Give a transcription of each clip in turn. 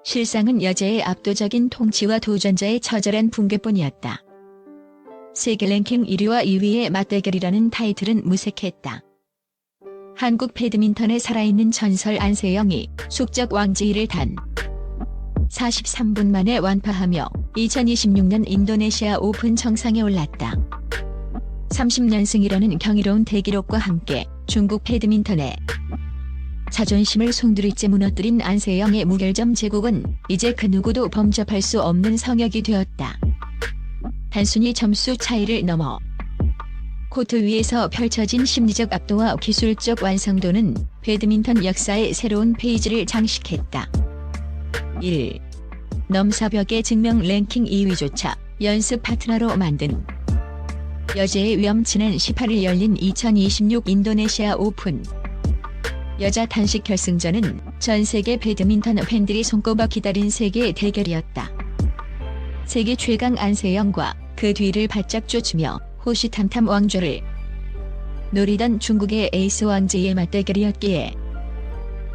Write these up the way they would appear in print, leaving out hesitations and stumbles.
실상은 여자의 압도적인 통치와 도전자의 처절한 붕괴뿐이었다. 세계 랭킹 1위와 2위의 맞대결이라는 타이틀은 무색했다. 한국 배드민턴의 살아있는 전설 안세영이 숙적 왕지희를 단 43분 만에 완파하며 2026년 인도네시아 오픈 정상에 올랐다. 30연승이라는 경이로운 대기록과 함께 중국 배드민턴의 자존심을 송두리째 무너뜨린 안세영의 무결점 제국은 이제 그 누구도 범접할 수 없는 성역이 되었다. 단순히 점수 차이를 넘어 코트 위에서 펼쳐진 심리적 압도와 기술적 완성도는 배드민턴 역사의 새로운 페이지를 장식했다. 1. 넘사벽의 증명 랭킹 2위조차 연습 파트너로 만든 여제의 위엄. 지난 18일 열린 2026 인도네시아 오픈 여자 단식 결승전은 전 세계 배드민턴 팬들이 손꼽아 기다린 세계의 대결이었다. 세계 최강 안세영과 그 뒤를 바짝 쫓으며 호시탐탐 왕좌를 노리던 중국의 에이스 왕지희의 맞대결이었기에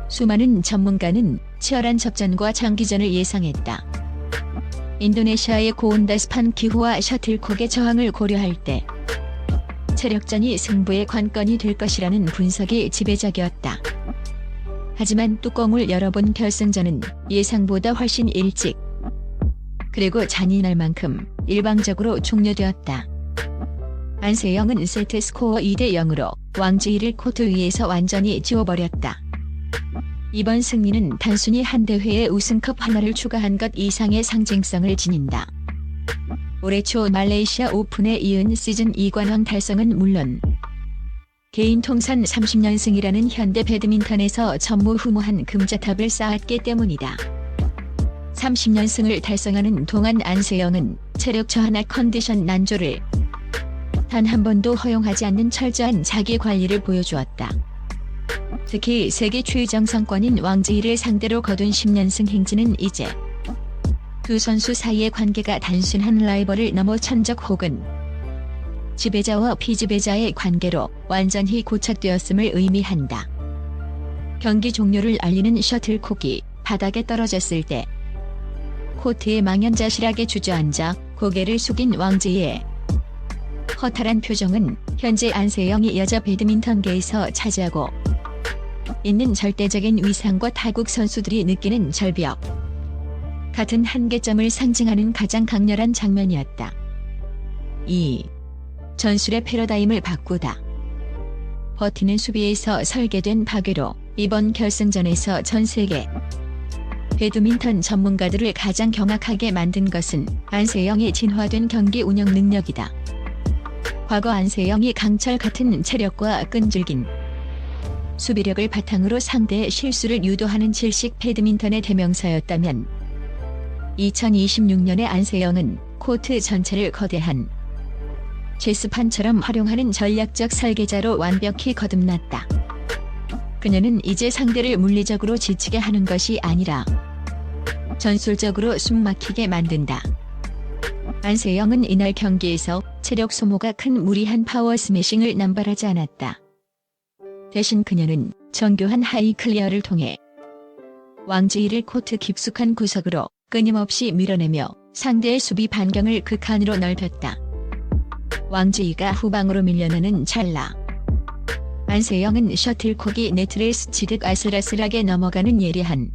수많은 전문가는 치열한 접전과 장기전을 예상했다. 인도네시아의 고온다습한 기후와 셔틀콕의 저항을 고려할 때 체력전이 승부의 관건이 될 것이라는 분석이 지배적이었다. 하지만 뚜껑을 열어본 결승전은 예상보다 훨씬 일찍 그리고 잔인할 만큼 일방적으로 종료되었다. 안세영은 세트 스코어 2대0으로 왕지희를 코트 위에서 완전히 지워버렸다. 이번 승리는 단순히 한 대회에 우승컵 하나를 추가한 것 이상의 상징성을 지닌다. 올해 초 말레이시아 오픈에 이은 시즌 2관왕 달성은 물론 개인 통산 30연승이라는 현대 배드민턴에서 전무후무한 금자탑을 쌓았기 때문이다. 30연승을 달성하는 동안 안세영은 체력 저하나 컨디션 난조를 단 한 번도 허용하지 않는 철저한 자기 관리를 보여주었다. 특히 세계 최정상권인 왕지희를 상대로 거둔 10연승 행진은 이제 두 선수 사이의 관계가 단순한 라이벌을 넘어 천적 혹은 지배자와 피지배자의 관계로 완전히 고착되었음을 의미한다. 경기 종료를 알리는 셔틀콕이 바닥에 떨어졌을 때 코트에 망연자실하게 주저앉아 고개를 숙인 왕지희의 허탈한 표정은 현재 안세영이 여자 배드민턴계에서 차지하고 있는 절대적인 위상과 타국 선수들이 느끼는 절벽 같은 한계점을 상징하는 가장 강렬한 장면이었다. 2. 전술의 패러다임을 바꾸다. 버티는 수비에서 설계된 파괴로 이번 결승전에서 전 세계 배드민턴 전문가들을 가장 경악하게 만든 것은 안세영의 진화된 경기 운영 능력이다. 과거 안세영이 강철 같은 체력과 끈질긴 수비력을 바탕으로 상대의 실수를 유도하는 질식 배드민턴의 대명사였다면 2026년의 안세영은 코트 전체를 거대한 체스판처럼 활용하는 전략적 설계자로 완벽히 거듭났다. 그녀는 이제 상대를 물리적으로 지치게 하는 것이 아니라 전술적으로 숨막히게 만든다. 안세영은 이날 경기에서 체력 소모가 큰 무리한 파워 스매싱을 남발하지 않았다. 대신 그녀는 정교한 하이 클리어를 통해 왕지희를 코트 깊숙한 구석으로 끊임없이 밀어내며 상대의 수비 반경을 극한으로 넓혔다. 왕지희가 후방으로 밀려나는 찰나 안세영은 셔틀콕이 네트를 스치듯 아슬아슬하게 넘어가는 예리한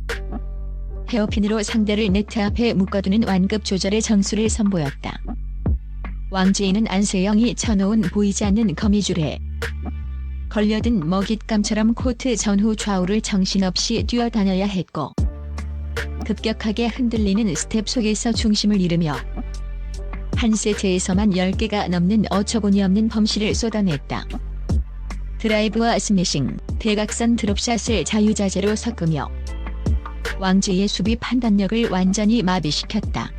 헤어핀으로 상대를 네트 앞에 묶어두는 완급 조절의 정수를 선보였다. 왕지희는 안세영이 쳐놓은 보이지 않는 거미줄에 걸려든 먹잇감처럼 코트 전후 좌우를 정신없이 뛰어다녀야 했고 급격하게 흔들리는 스텝 속에서 중심을 잃으며 한 세트에서만 10개가 넘는 어처구니 없는 범실을 쏟아냈다. 드라이브와 스매싱, 대각선 드롭샷을 자유자재로 섞으며 왕지희의 수비 판단력을 완전히 마비시켰다.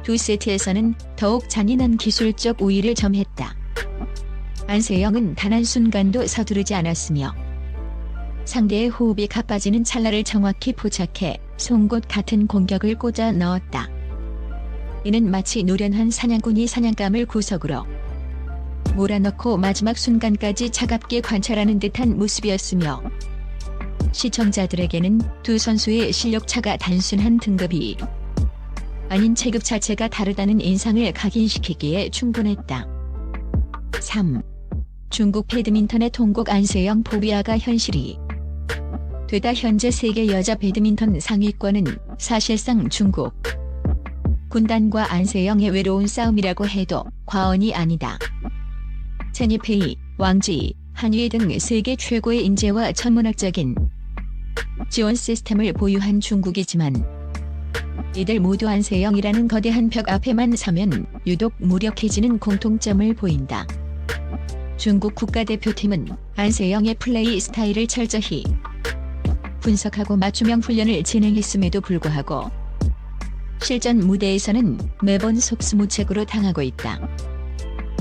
두 세트에서는 더욱 잔인한 기술적 우위를 점했다. 안세영은 단 한순간도 서두르지 않았으며 상대의 호흡이 가빠지는 찰나를 정확히 포착해 송곳 같은 공격을 꽂아 넣었다. 이는 마치 노련한 사냥꾼이 사냥감을 구석으로 몰아넣고 마지막 순간까지 차갑게 관찰하는 듯한 모습이었으며 시청자들에게는 두 선수의 실력차가 단순한 등급이 아닌 체급 자체가 다르다는 인상을 각인시키기에 충분했다. 3. 중국 배드민턴의 통곡 안세영 포비아가 현실이 되다. 현재 세계 여자 배드민턴 상위권은 사실상 중국 군단과 안세영의 외로운 싸움이라고 해도 과언이 아니다. 체니페이, 왕지이, 한유이 등 세계 최고의 인재와 천문학적인 지원 시스템을 보유한 중국이지만 이들 모두 안세영이라는 거대한 벽 앞에만 서면 유독 무력해지는 공통점을 보인다. 중국 국가대표팀은 안세영의 플레이 스타일을 철저히 분석하고 맞춤형 훈련을 진행했음에도 불구하고 실전 무대에서는 매번 속수무책으로 당하고 있다.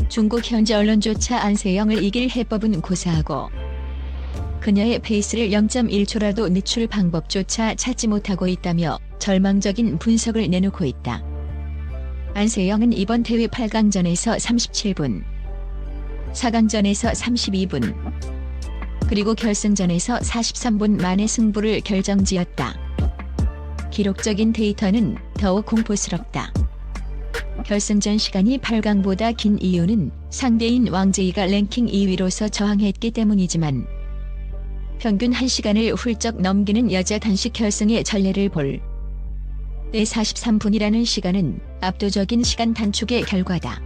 중국 현지 언론조차 안세영을 이길 해법은 고사하고 그녀의 페이스를 0.1초라도 늦출 방법조차 찾지 못하고 있다며 절망적인 분석을 내놓고 있다. 안세영은 이번 대회 8강전에서 37분, 4강전에서 32분, 그리고 결승전에서 43분 만에 승부를 결정지었다. 기록적인 데이터는 더욱 공포스럽다. 결승전 시간이 8강보다 긴 이유는 상대인 왕제이가 랭킹 2위로서 저항했기 때문이지만 평균 1시간을 훌쩍 넘기는 여자 단식 결승의 전례를 볼 때 43분이라는 시간은 압도적인 시간 단축의 결과다.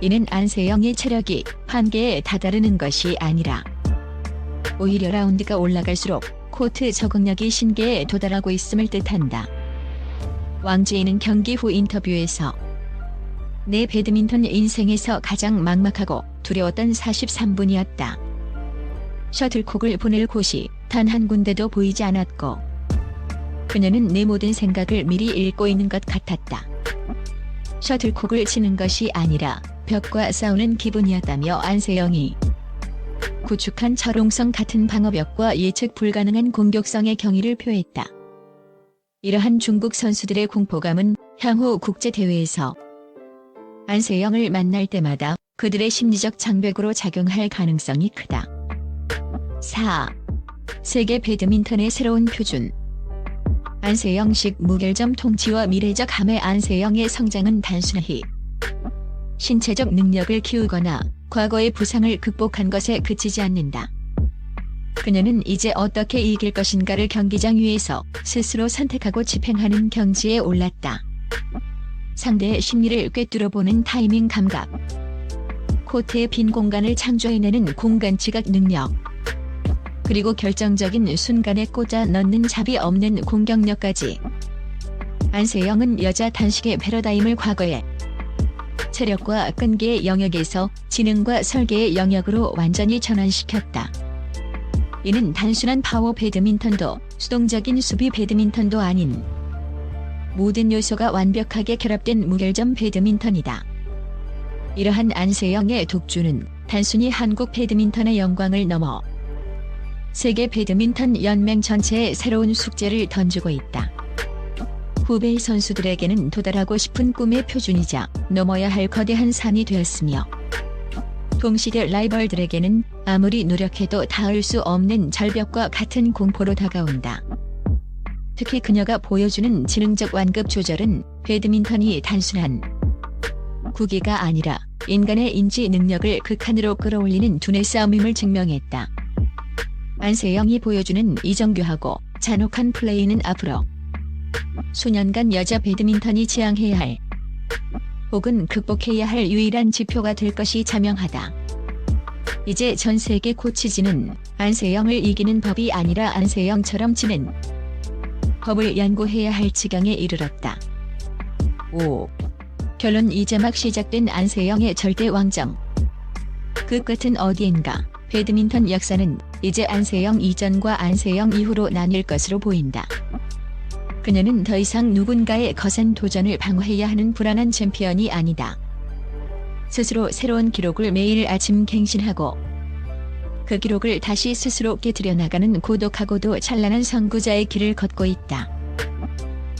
이는 안세영의 체력이 한계에 다다르는 것이 아니라 오히려 라운드가 올라갈수록 코트 적응력이 신계에 도달하고 있음을 뜻한다. 왕지이는 경기 후 인터뷰에서 내 배드민턴 인생에서 가장 막막하고 두려웠던 43분이었다. 셔틀콕을 보낼 곳이 단 한 군데도 보이지 않았고 그녀는 내 모든 생각을 미리 읽고 있는 것 같았다. 셔틀콕을 치는 것이 아니라 벽과 싸우는 기분이었다며 안세영이 구축한 철옹성 같은 방어벽과 예측 불가능한 공격성의 경의를 표했다. 이러한 중국 선수들의 공포감은 향후 국제대회에서 안세영을 만날 때마다 그들의 심리적 장벽으로 작용할 가능성이 크다. 4. 세계 배드민턴의 새로운 표준. 안세영식 무결점 통치와 미래적 함의 안세영의 성장은 단순히 신체적 능력을 키우거나 과거의 부상을 극복한 것에 그치지 않는다. 그녀는 이제 어떻게 이길 것인가를 경기장 위에서 스스로 선택하고 집행하는 경지에 올랐다. 상대의 심리를 꿰뚫어보는 타이밍 감각, 코트의 빈 공간을 창조해내는 공간 지각 능력, 그리고 결정적인 순간에 꽂아 넣는 자비 없는 공격력까지. 안세영은 여자 단식의 패러다임을 과거에 체력과 끈기의 영역에서 지능과 설계의 영역으로 완전히 전환시켰다. 이는 단순한 파워 배드민턴도 수동적인 수비 배드민턴도 아닌 모든 요소가 완벽하게 결합된 무결점 배드민턴이다. 이러한 안세영의 독주는 단순히 한국 배드민턴의 영광을 넘어 세계 배드민턴 연맹 전체에 새로운 숙제를 던지고 있다. 후배 선수들에게는 도달하고 싶은 꿈의 표준이자 넘어야 할 거대한 산이 되었으며 동시대 라이벌들에게는 아무리 노력해도 닿을 수 없는 절벽과 같은 공포로 다가온다. 특히 그녀가 보여주는 지능적 완급 조절은 배드민턴이 단순한 구기가 아니라 인간의 인지 능력을 극한으로 끌어올리는 두뇌 싸움임을 증명했다. 안세영이 보여주는 이정교하고 잔혹한 플레이는 앞으로 수년간 여자 배드민턴이 지향해야 할 혹은 극복해야 할 유일한 지표가 될 것이 자명하다. 이제 전 세계 코치진은 안세영을 이기는 법이 아니라 안세영처럼 치는 법을 연구해야 할 지경에 이르렀다. 5. 결론. 이제 막 시작된 안세영의 절대 왕정. 그 끝은 어디인가. 배드민턴 역사는 이제 안세영 이전과 안세영 이후로 나뉠 것으로 보인다. 그녀는 더 이상 누군가의 거센 도전을 방어해야 하는 불안한 챔피언이 아니다. 스스로 새로운 기록을 매일 아침 갱신하고 그 기록을 다시 스스로 깨뜨려 나가는 고독하고도 찬란한 선구자의 길을 걷고 있다.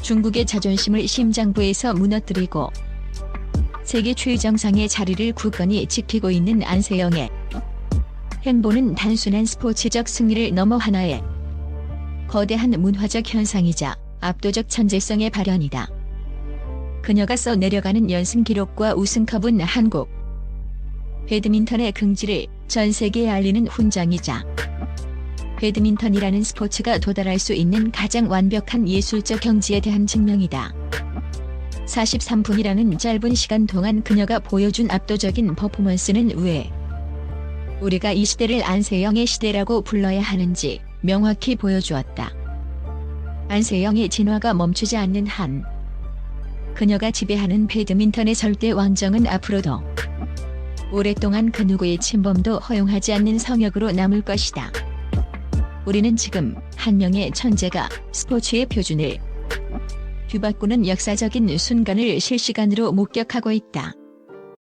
중국의 자존심을 심장부에서 무너뜨리고 세계 최정상의 자리를 굳건히 지키고 있는 안세영의 행보는 단순한 스포츠적 승리를 넘어 하나의 거대한 문화적 현상이자 압도적 천재성의 발현이다. 그녀가 써내려가는 연승 기록과 우승컵은 한국 배드민턴의 긍지를 전 세계에 알리는 훈장이자 배드민턴이라는 스포츠가 도달할 수 있는 가장 완벽한 예술적 경지에 대한 증명이다. 43분이라는 짧은 시간 동안 그녀가 보여준 압도적인 퍼포먼스는 왜 우리가 이 시대를 안세영의 시대라고 불러야 하는지 명확히 보여주었다. 안세영의 진화가 멈추지 않는 한 그녀가 지배하는 배드민턴의 절대 왕정은 앞으로도 오랫동안 그 누구의 침범도 허용하지 않는 성역으로 남을 것이다. 우리는 지금 한 명의 천재가 스포츠의 표준을 뒤바꾸는 역사적인 순간을 실시간으로 목격하고 있다.